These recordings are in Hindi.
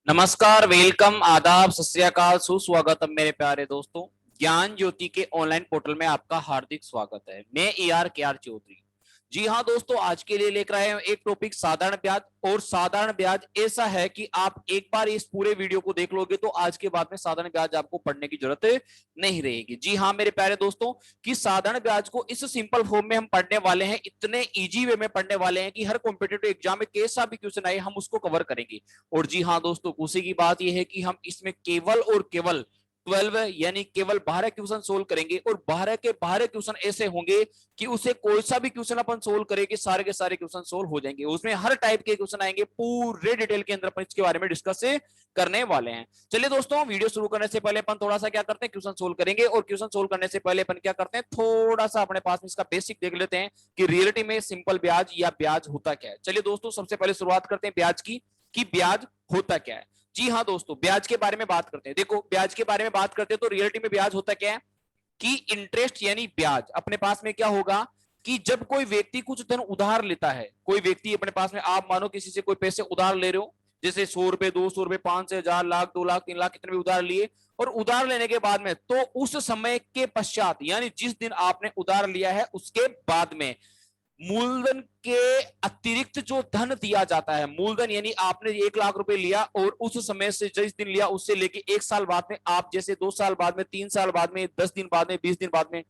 नमस्कार, वेलकम, आदाब, सत श्री अकाल, सुस्वागतम मेरे प्यारे दोस्तों। ज्ञान ज्योति के ऑनलाइन पोर्टल में आपका हार्दिक स्वागत है। मैं AR चौधरी। जी हाँ दोस्तों, आज के लिए लेकर आए हैं एक टॉपिक साधारण ब्याज। और साधारण ब्याज ऐसा है कि आप एक बार इस पूरे वीडियो को देख लोगे तो आज के बाद में साधारण ब्याज आपको पढ़ने की जरूरत नहीं रहेगी। जी हाँ मेरे प्यारे दोस्तों, कि साधारण ब्याज को इस सिंपल फॉर्म में हम पढ़ने वाले हैं, इतने इजी वे में पढ़ने वाले हैं कि हर कॉम्पिटेटिव एग्जाम में कैसा भी क्वेश्चन आए हम उसको कवर करेंगे। और जी हाँ दोस्तों, खुशी की बात यह है कि हम इसमें केवल और केवल 12 यानी केवल 12 क्वेश्चन सोल्व करेंगे। और 12 के 12 क्वेश्चन ऐसे होंगे कि उसे कोई सा भी क्वेश्चन अपन सोल्व करेंगे, सारे के सारे क्वेश्चन सोल्व हो जाएंगे। उसमें हर टाइप के क्वेश्चन आएंगे, पूरे डिटेल के अंदर अपन इसके बारे में डिस्कस करने वाले हैं। चलिए दोस्तों, वीडियो शुरू करने से पहले अपन थोड़ा सा क्या करते हैं, क्वेश्चन सोल्व करेंगे। और क्वेश्चन सोल्व करने से पहले अपन क्या करते हैं, थोड़ा सा अपने पास में इसका बेसिक देख लेते हैं कि रियलिटी में सिंपल ब्याज या ब्याज होता क्या है। चलिए दोस्तों, सबसे पहले शुरुआत करते हैं ब्याज की, कि ब्याज होता क्या है। जी हाँ दोस्तों, ब्याज के बारे में बात करते हैं। देखो, ब्याज के बारे में बात करते हैं तो रियलिटी में ब्याज होता क्या है कि इंटरेस्ट यानी ब्याज अपने पास में क्या होगा कि जब कोई व्यक्ति कुछ धन उधार लेता है, कोई व्यक्ति अपने पास में, आप मानो किसी से कोई पैसे उधार ले रहे हो, जैसे 100 रुपए, 200 रुपए, 500, 1000, लाख, 2 लाख, 3 लाख, कितने भी उधार लिए। और उधार लेने के बाद में तो उस समय के पश्चात यानी जिस दिन आपने उधार लिया है उसके बाद में मूलधन के अतिरिक्त जो धन दिया जाता है, मूलधन यानी आपने 1 लाख रुपए लिया और उस समय से जिस दिन लिया उससे लेके 1 साल बाद में, आप जैसे 2 साल बाद में, 3 साल बाद में, 10 दिन बाद में, 20 दिन बाद में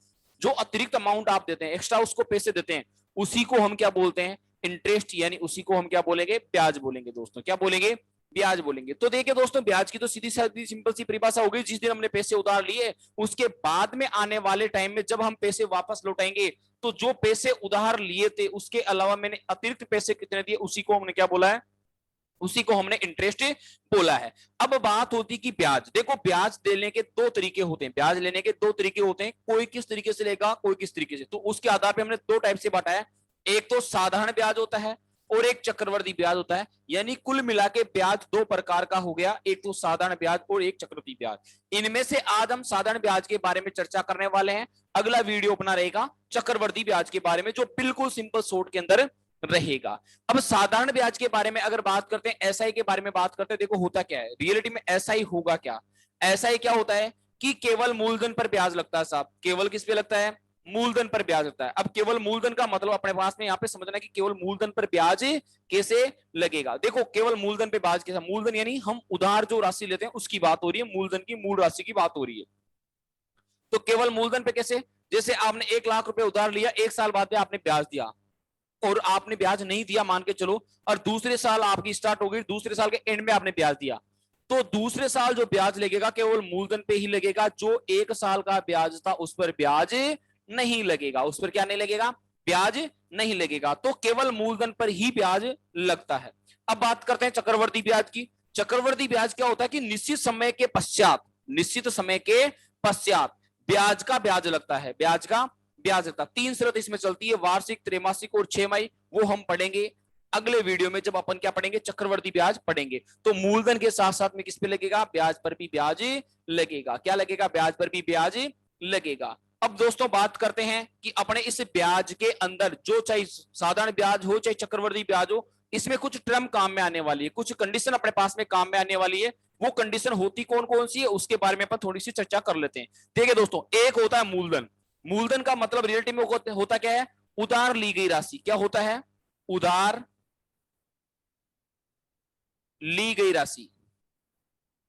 जो अतिरिक्त अमाउंट आप देते हैं, एक्स्ट्रा उसको पैसे देते हैं, उसी को हम क्या बोलते हैं, इंटरेस्ट। यानी उसी को हम क्या बोलेंगे, ब्याज बोलेंगे दोस्तों। क्या बोलेंगे, ब्याज बोलेंगे। तो देखिए दोस्तों, ब्याज की तो सीधी सादी सिंपल सी परिभाषा हो गई, जिस दिन हमने पैसे उधार लिए उसके बाद में आने वाले टाइम में जब हम पैसे वापस लौटाएंगे तो जो पैसे उधार लिए थे उसके अलावा मैंने अतिरिक्त पैसे कितने दिए, उसी को हमने क्या बोला है, उसी को हमने इंटरेस्ट बोला है। अब बात होती कि ब्याज, देखो ब्याज देने के दो तरीके होते हैं, ब्याज लेने के दो तरीके होते हैं, कोई किस तरीके से लेगा, कोई किस तरीके से। तो उसके आधार पर हमने दो टाइप से बांटा है, एक तो साधारण ब्याज होता है और एक चक्रवर्ती ब्याज होता है। यानी कुल मिला के ब्याज दो प्रकार का हो गया, एक तो साधारण ब्याज और एक चक्रवर्ती ब्याज। इनमें से आज हम साधारण ब्याज के बारे में चर्चा करने वाले हैं, अगला वीडियो अपना रहेगा चक्रवर्ती ब्याज के बारे में, जो बिल्कुल सिंपल शॉर्ट के अंदर रहेगा। अब साधारण ब्याज के बारे में अगर बात करते हैं, एसआई के बारे में बात करते हैं, देखो होता क्या है रियलिटी में, एसआई होगा क्या, एसआई क्या होता है कि केवल मूलधन पर ब्याज लगता है साहब। केवल किस पे लगता है, मूलधन पर ब्याज लगता है। अब केवल मूलधन का मतलब अपने पास में यहाँ पे समझना कि केवल मूलधन पर ब्याज कैसे लगेगा। देखो केवल मूलधन पे ब्याज कैसा, मूलधन यानी हम उधार जो राशि लेते हैं उसकी बात हो रही है, मूलधन की मूल राशि की बात हो रही है। तो केवल मूलधन पे कैसे, जैसे आपने 1 लाख रुपए उधार लिया, 1 साल बाद में आपने ब्याज दिया और आपने ब्याज नहीं दिया मान के चलो, और दूसरे साल आपकी स्टार्ट हो गई, दूसरे साल के एंड में आपने ब्याज दिया, तो दूसरे साल जो ब्याज लगेगा केवल मूलधन पे ही लगेगा, जो 1 साल का ब्याज था उस पर ब्याज नहीं लगेगा, उस पर क्या नहीं लगेगा, ब्याज नहीं लगेगा। तो केवल मूलधन पर ही ब्याज लगता है। अब बात करते हैं चक्रवर्ती ब्याज की। चक्रवर्ती ब्याज क्या होता है कि निश्चित समय के पश्चात, निश्चित समय के पश्चात ब्याज का ब्याज लगता है, ब्याज का ब्याज लगता है। 3 शर्त इसमें चलती है, वार्षिक, त्रैमासिक और 6 माही, वो हम पढ़ेंगे अगले वीडियो में जब अपन क्या पढ़ेंगे, चक्रवर्ती ब्याज पढ़ेंगे। तो मूलधन के साथ साथ में किस पे लगेगा, ब्याज पर भी ब्याज लगेगा। क्या लगेगा, ब्याज पर भी ब्याज लगेगा। अब दोस्तों बात करते हैं कि अपने इस ब्याज के अंदर जो चाहे साधारण ब्याज हो चाहे चक्रवर्ती ब्याज हो, इसमें कुछ टर्म काम में आने वाली है, कुछ कंडीशन अपने पास में काम में आने वाली है। वो कंडीशन होती कौन कौन सी है उसके बारे में अपन थोड़ी सी चर्चा कर लेते हैं। देखिए दोस्तों, एक होता है मूलधन। मूलधन का मतलब रियलिटी में होता क्या है, उधार ली गई राशि। क्या होता है, उधार ली गई राशि।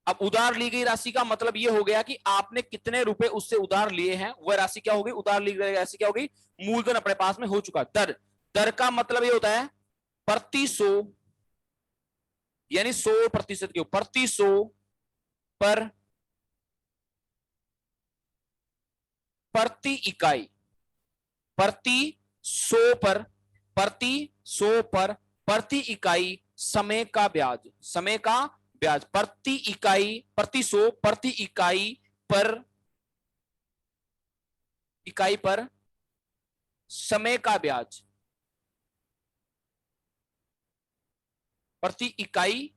अब उधार ली गई राशि का मतलब यह हो गया कि आपने कितने रुपए उससे उधार लिए हैं, वह राशि क्या होगी, उधार ली गई राशि क्या होगी, मूलधन अपने पास में हो चुका। दर, दर का मतलब यह होता है प्रति 100 यानी 100% के प्रति 100 पर प्रति इकाई, प्रति 100 पर, प्रति 100 पर प्रति इकाई समय का ब्याज, समय का ब्याज प्रति इकाई, प्रति 100 प्रति इकाई पर समय का ब्याज, प्रति इकाई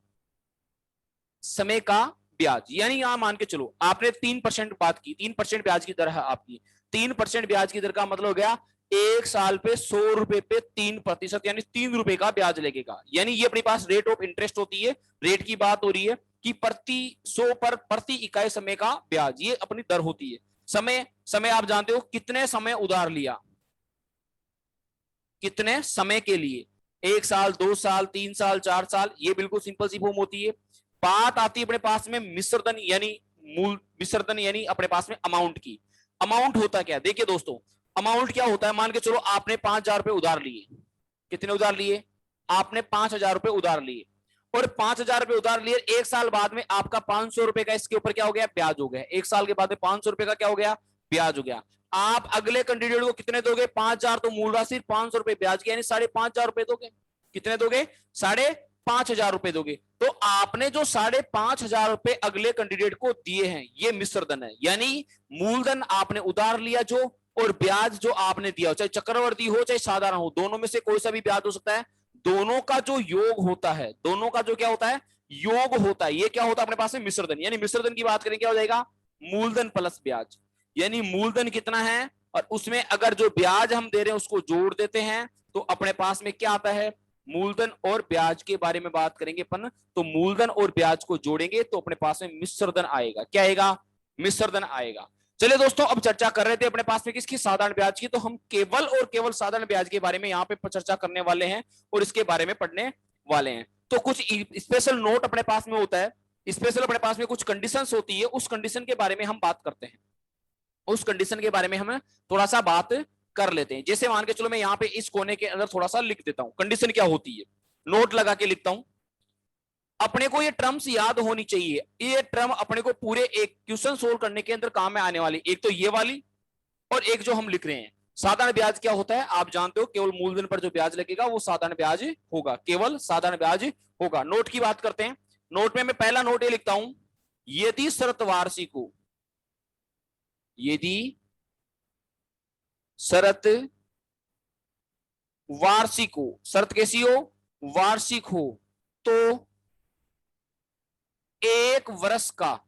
समय का ब्याज। यानी यहां मान के चलो आपने 3% बात की, 3% ब्याज की दर है आपकी, 3% ब्याज की दर का मतलब हो गया 1 साल पे 100 रुपए पे 3% यानी 3 रुपए का ब्याज लगेगा। यानी ये अपने पास रेट ऑफ इंटरेस्ट होती है, रेट की बात हो रही है। कि प्रति 100 पर प्रति इकाई समय का ब्याज, ये अपनी दर होती है। समय, समय आप जानते हो कितने समय उधार लिया, कितने समय के लिए, 1 साल, 2 साल, 3 साल, 4 साल, ये बिल्कुल सिंपल सी फॉर्म होती है। बात आती है अपने पास में मिश्रधन यानी मूल मिश्रधन यानी अपने पास में अमाउंट की। अमाउंट होता क्या, देखिए दोस्तों, अमाउंट क्या होता है, मान के चलो आपने 5,000 रुपए उधार लिए। कितने उधार लिए, आपने 5,000 रुपए उधार लिए, और 5,000 रुपए उधार लिए, 1 साल बाद में आपका 500 रुपए का इसके ऊपर क्या हो गया, ब्याज हो गया। 1 साल के बाद में 500 रुपए का क्या हो गया, ब्याज हो गया। आप अगले कैंडिडेट को कितने दोगे, 5,000 तो मूल राशि, 500 रुपए ब्याज के, यानी 5,500 रुपए दोगे। कितने दोगे, 5,500 रुपए दोगे। तो आपने जो 5,500 रुपए अगले कैंडिडेट को दिए हैं, ये मिश्रधन है। यानी मूलधन आपने उधार लिया जो, और ब्याज जो आपने दिया, चाहे चक्रवर्ती हो चाहे साधारण हो, दोनों में से कोई सा भी ब्याज हो सकता है, दोनों का जो योग होता है, दोनों का जो क्या होता है, योग होता है, ये क्या होता है अपने पास में, मिश्रधन। यानी मिश्रधन की बात करें क्या हो जाएगा, मूलधन प्लस ब्याज। यानी मूलधन कितना है और उसमें अगर जो ब्याज हम दे रहे हैं उसको जोड़ देते हैं, तो अपने पास में क्या आता है, मूलधन और ब्याज के बारे में बात करेंगे अपन। तो मूलधन और ब्याज को जोड़ेंगे तो अपने पास में मिश्रधन आएगा। क्या आएगा, मिश्रधन आएगा। चलिए दोस्तों, अब चर्चा कर रहे थे अपने पास में किसकी, साधारण ब्याज की। तो हम केवल और केवल साधारण ब्याज के बारे में यहाँ पे चर्चा करने वाले हैं और इसके बारे में पढ़ने वाले हैं। तो कुछ स्पेशल नोट अपने पास में होता है, स्पेशल अपने पास में कुछ कंडीशंस होती है, उस कंडीशन के बारे में हम बात करते हैं, उस कंडीशन के बारे में हम थोड़ा सा बात कर लेते हैं। जैसे मान के चलो मैं यहाँ पे इस कोने के अंदर थोड़ा सा लिख देता हूं, कंडीशन क्या होती है, नोट लगा के लिखता हूं। अपने को ये टर्म्स याद होनी चाहिए, ये टर्म अपने को पूरे एक क्वेश्चन सोल्व करने के अंदर काम में आने वाली। एक तो ये वाली, और एक जो हम लिख रहे हैं। साधारण ब्याज क्या होता है आप जानते हो, केवल मूलधन पर जो ब्याज लगेगा वो साधारण ब्याज होगा, केवल साधारण ब्याज होगा। नोट की बात करते हैं। नोट में मैं पहला नोट ये लिखता हूं, यदि शरत वार्षिक हो, यदि शरत वार्षिक हो, शर्त कैसी हो, वार्षिक हो, तो 1 वर्ष का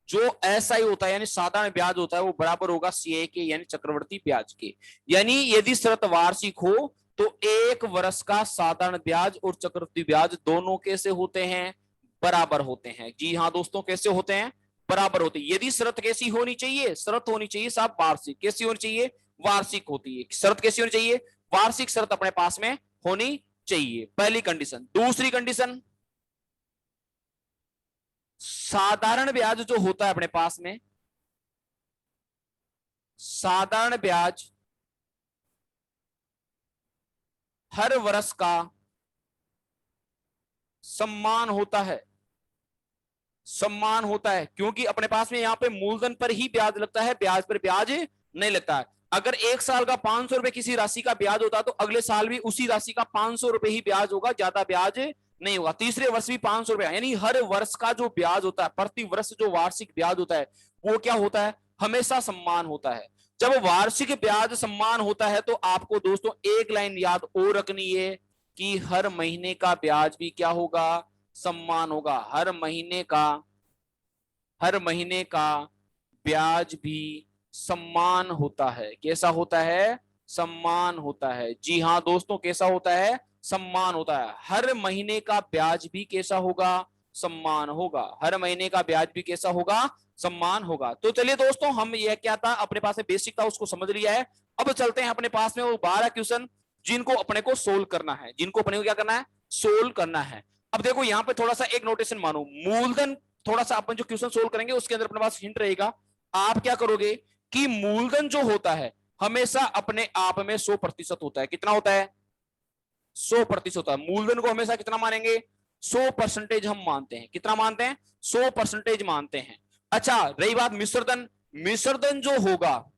जो एसआई होता है यानी साधारण ब्याज होता है वो बराबर होगा सीए के यानी चक्रवर्ती ब्याज के। यानी यदि शर्त वार्षिक हो तो 1 वर्ष का साधारण ब्याज और चक्रवर्ती ब्याज दोनों कैसे होते हैं, बराबर होते हैं। जी हाँ दोस्तों, कैसे होते हैं, बराबर होते हैं। यदि शर्त कैसी होनी चाहिए, शर्त होनी चाहिए साहब वार्षिक। कैसी होनी चाहिए, वार्षिक होती है। शर्त कैसी होनी चाहिए, वार्षिक शर्त अपने पास में होनी चाहिए, पहली कंडीशन। दूसरी कंडीशन, साधारण ब्याज जो होता है अपने पास में, साधारण ब्याज हर वर्ष का सम्मान होता है, सम्मान होता है। क्योंकि अपने पास में यहां पे मूलधन पर ही ब्याज लगता है, ब्याज पर ब्याज नहीं लगता है। अगर 1 साल का 500 रुपए किसी राशि का ब्याज होता तो अगले साल भी उसी राशि का 500 रुपए ही ब्याज होगा, ज्यादा ब्याज नहीं होगा। तीसरे वर्ष भी 500 रुपए। यानी हर वर्ष का जो ब्याज होता है, प्रति वर्ष जो वार्षिक ब्याज होता है वो क्या होता है, हमेशा सम्मान होता है। जब वार्षिक ब्याज सम्मान होता है तो आपको दोस्तों एक लाइन याद और रखनी है कि हर महीने का ब्याज भी क्या होगा, सम्मान होगा। हर महीने का ब्याज भी सम्मान होता है। कैसा होता है, सम्मान होता है। जी हाँ दोस्तों, कैसा होता है, सम्मान होता है। हर महीने का ब्याज भी कैसा होगा, सम्मान होगा। हर महीने का ब्याज भी कैसा होगा, सम्मान होगा। तो चलिए दोस्तों, हम यह क्या था अपने पास में बेसिक था उसको समझ लिया है। अब चलते हैं अपने पास में वो 12 क्वेश्चन जिनको अपने को सोल्व करना है, जिनको अपने को क्या करना है, सोल्व करना है। अब देखो यहाँ पे थोड़ा सा एक नोटेशन मानो, मूलधन थोड़ा सा अपन जो क्वेश्चन सोल्व करेंगे उसके अंदर अपने पास हिंट रहेगा। आप क्या करोगे कि मूलधन जो होता है हमेशा अपने आप में 100% होता है। कितना होता है, 100% होता है। मूलधन को हमेशा कितना मानेंगे, 100% हम मानते हैं। कितना मानते हैं, 100% मानते हैं। अच्छा रही बात मिश्रधन, मिश्रधन जो होगा,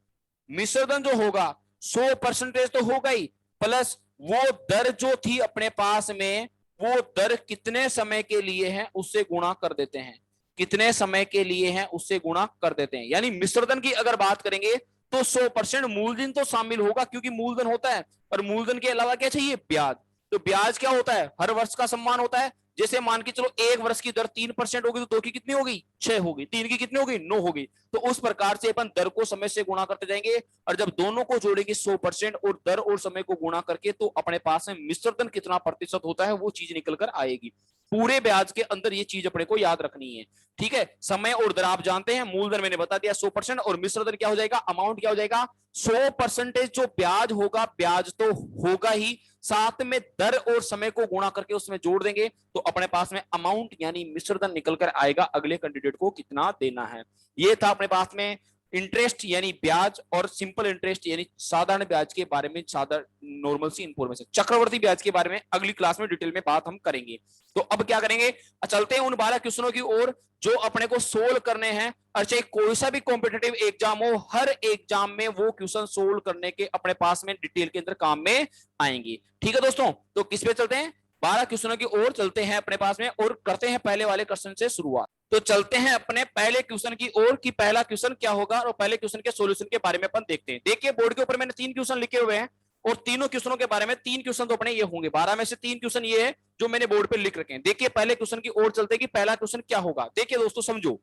मिश्रधन जो होगा 100% तो होगा ही, प्लस वो दर जो थी अपने पास में, वो दर कितने समय के लिए है उससे गुणा कर देते हैं, कितने समय के लिए है उससे गुणा कर देते हैं। यानी मिश्रधन की अगर बात करेंगे तो 100% मूलधन तो शामिल होगा क्योंकि मूलधन होता है, और मूलधन के अलावा क्या चाहिए, ब्याज। तो ब्याज क्या होता है, हर वर्ष का सम्मान होता है। जैसे मान के चलो 1 वर्ष की दर 3% होगी तो 2 की कितनी होगी, 6 होगी। 3 की कितनी होगी, 9 होगी। तो उस प्रकार से अपन दर को समय से गुणा करते जाएंगे, और जब दोनों को जोड़ेंगे 100% और दर और समय को गुणा करके, तो अपने पास में मिश्रधन कितना प्रतिशत होता है वो चीज निकल कर आएगी। पूरे ब्याज के अंदर ये चीज अपने को याद रखनी है। ठीक है, समय और दर आप जानते हैं, मूलधन मैंने बता दिया 100% और मिश्र धन क्या हो जाएगा, अमाउंट क्या हो जाएगा 100%। जो ब्याज होगा ब्याज तो होगा ही, साथ में दर और समय को गुणा करके उसमें जोड़ देंगे तो अपने पास में अमाउंट यानी मिश्र धन निकल कर आएगा अगले कैंडिडेट को कितना देना है। ये था अपने पास में इंटरेस्ट यानी ब्याज और सिंपल इंटरेस्ट यानी साधारण ब्याज के बारे में, साधारण नॉर्मल सी इंफॉर्मेशन। चक्रवर्ती ब्याज के बारे में अगली क्लास में डिटेल में बात हम करेंगे। तो अब क्या करेंगे, चलते हैं उन 12 क्वेश्चनों की ओर जो अपने को सोल्व करने हैं। और चाहे कोई सा भी कॉम्पिटेटिव एग्जाम हो, हर एग्जाम में वो क्वेश्चन सोल्व करने के अपने पास में डिटेल के अंदर काम में आएंगे। ठीक है दोस्तों, तो किस पे चलते हैं, 12 क्वेश्चनों की ओर चलते हैं अपने पास में और करते हैं पहले वाले क्वेश्चन से शुरुआत। तो चलते हैं अपने पहले क्वेश्चन की ओर कि पहला क्वेश्चन क्या होगा और पहले क्वेश्चन के सॉल्यूशन के बारे में अपन देखते हैं। देखिए बोर्ड के ऊपर मैंने 3 क्वेश्चन लिखे हुए हैं और तीनों क्वेश्चनों के बारे में 3 क्वेश्चन तो अपने ये होंगे, 12 में से 3 क्वेश्चन ये है जो मैंने बोर्ड पे लिख रखे हैं। देखिए पहले क्वेश्चन की ओर चलते हैं कि पहला क्वेश्चन क्या होगा। देखिए दोस्तों समझो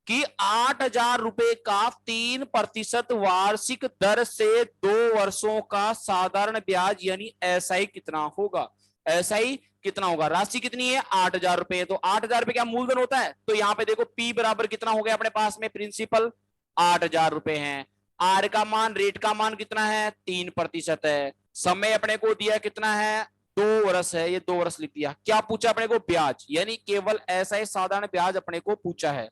कि 8,000 रुपए का 3% वार्षिक दर से 2 वर्षों का साधारण ब्याज यानी एसआई कितना होगा। एसआई कितना होगा, राशि कितनी है 8,000 रुपए। तो 8,000 रुपए क्या मूलधन होता है, तो यहां पे देखो पी बराबर कितना हो गया अपने पास में, प्रिंसिपल 8,000 रुपए है। आर का मान, रेट का मान कितना है 3% है। समय अपने को दिया कितना है 2 वर्ष है, ये 2 वर्ष लिख दिया। क्या पूछा अपने को, ब्याज यानी केवल ऐसा ही साधारण ब्याज अपने को पूछा है,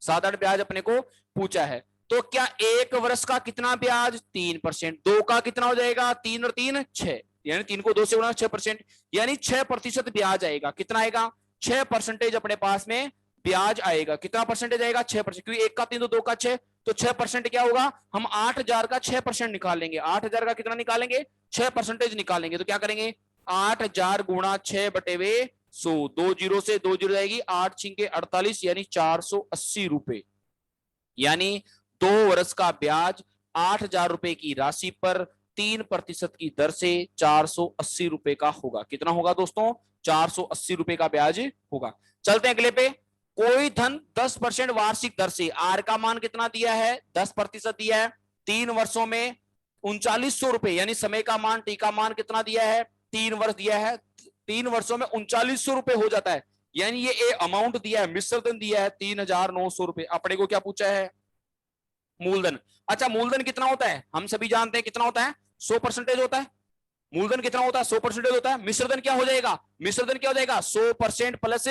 साधारण ब्याज अपने को पूछा है। तो क्या 1 वर्ष का कितना ब्याज 3%, 2 का कितना हो जाएगा 3 और 3 6, यानी 3 को 2 से गुणा 6%, यानी 6% ब्याज आएगा। कितना आएगा 6% अपने पास में ब्याज आएगा। कितना परसेंटेज आएगा 6%, क्योंकि 1 का 3 तो 2 का 6, तो 6% क्या होगा, हम 8,000 का 6% निकालेंगे। 8,000 का कितना निकालेंगे 6% निकालेंगे। तो क्या करेंगे 8,000 गुणा 6/100, 2 जीरो से 2 जीरो जाएगी, 8 छिंके 48 यानी 480 रुपए, यानी 2 वर्ष का ब्याज 8,000 रुपए की राशि पर 3% की दर से 480 रुपए का होगा। कितना होगा दोस्तों 480 रुपए का ब्याज होगा। चलते हैं अगले पे, कोई धन 10% वार्षिक दर से, आर का मान कितना दिया है 10% दिया है, 3 वर्षों में 3900 रुपए, यानी समय का मान टी का मान कितना दिया है 3 वर्ष दिया है, 3 वर्षों में 3900 रुपए हो जाता है, यानी ये अमाउंट दिया है, मिश्र धन दिया है 3,900 रुपए। अपने को क्या पूछा है मूलधन। अच्छा मूलधन कितना होता है, हम सभी जानते हैं कितना होता है 100% होता है। मूलधन कितना होता है 100% होता है। मिश्रधन क्या हो जाएगा, मिश्रधन क्या हो जाएगा 100% प्लस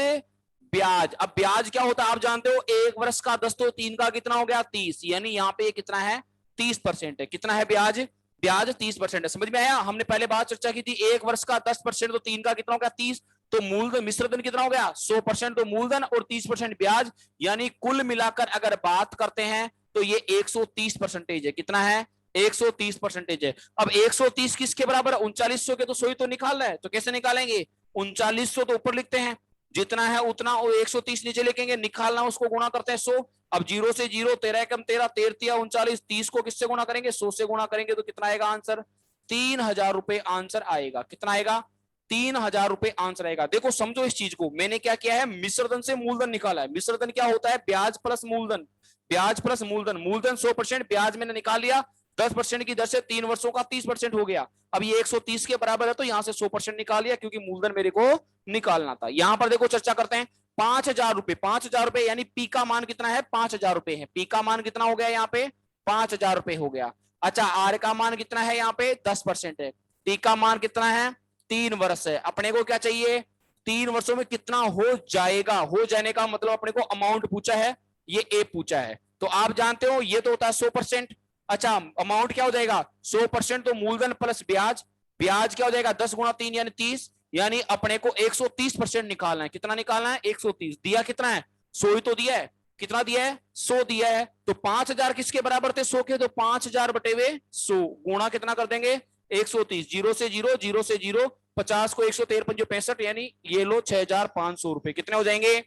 ब्याज। अब ब्याज क्या होता है आप जानते हो, 1 वर्ष का 10 तो 3 का कितना हो गया 30, यानी यहाँ पे कितना है 30% है। कितना है ब्याज, ब्याज 30% है। समझ में आया, हमने पहले बात चर्चा की थी 1 वर्ष का 10% तो 3 का कितना हो गया 30, तो मूलधन मिश्रधन कितना हो गया 100% तो मूलधन और 30% ब्याज, यानी कुल मिलाकर अगर बात करते हैं तो ये 130% है। कितना है 130% है। अब 130 किसके बराबर, 3900 के, तो 100 तो निकालना है, तो कैसे निकालेंगे 3900 तो ऊपर लिखते हैं, जितना है उतना, और 130 नीचे लिखेंगे, निकालना उसको गुणा करते हैं 100। अब 0 से 0, 13 एकम 13, 13 39, 30 को किससे गुणा करेंगे 100 से गुणा करेंगे, तो कितना आएगा आंसर 3,000 रुपए आंसर आएगा। कितना आएगा 3,000 रुपए आंसर आएगा। देखो समझो इस चीज को, मैंने क्या किया है मिश्रधन से मूलधन निकाला है। मिश्रधन क्या होता है ब्याज प्लस मूलधन, ब्याज प्लस मूलधन, मूलधन 100%, ब्याज मैंने निकाल लिया 10% की दर से, 3 वर्षों का 30% हो गया। अब ये 130 के बराबर है तो यहां से 100% निकाल लिया क्योंकि मूलधन मेरे को निकालना था। यहां पर देखो चर्चा करते हैं 5,000 रुपए, 5,000 रुपए यानी पी का मान कितना है 5,000 रुपए है। पी का मान कितना हो गया यहाँ पे 5,000 रुपए हो गया। अच्छा आर का मान कितना है यहाँ पे 10% है। टी का मान कितना है 3 वर्ष है। अपने को क्या चाहिए 3 वर्षों में कितना हो जाएगा, हो जाने का मतलब अपने को अमाउंट पूछा है, ये ए पूछा है। तो आप जानते हो ये तो होता है 100%। अच्छा अमाउंट क्या हो जाएगा 100% तो मूलधन प्लस ब्याज, ब्याज क्या हो जाएगा 10 गुणा 3 यानी 30, यानी अपने को 130% निकालना है। कितना निकालना है 130, दिया कितना है 100 ही तो दिया है, कितना दिया है 100 दिया है। तो 5,000 किसके बराबर थे 100 के, तो 5,000 बटे हुए 100 गुणा कितना कर देंगे 130, 0 से 0, 0 से 0, 50 को 113 65, यानी ये लो 6,500 रुपए। कितने हो जाएंगे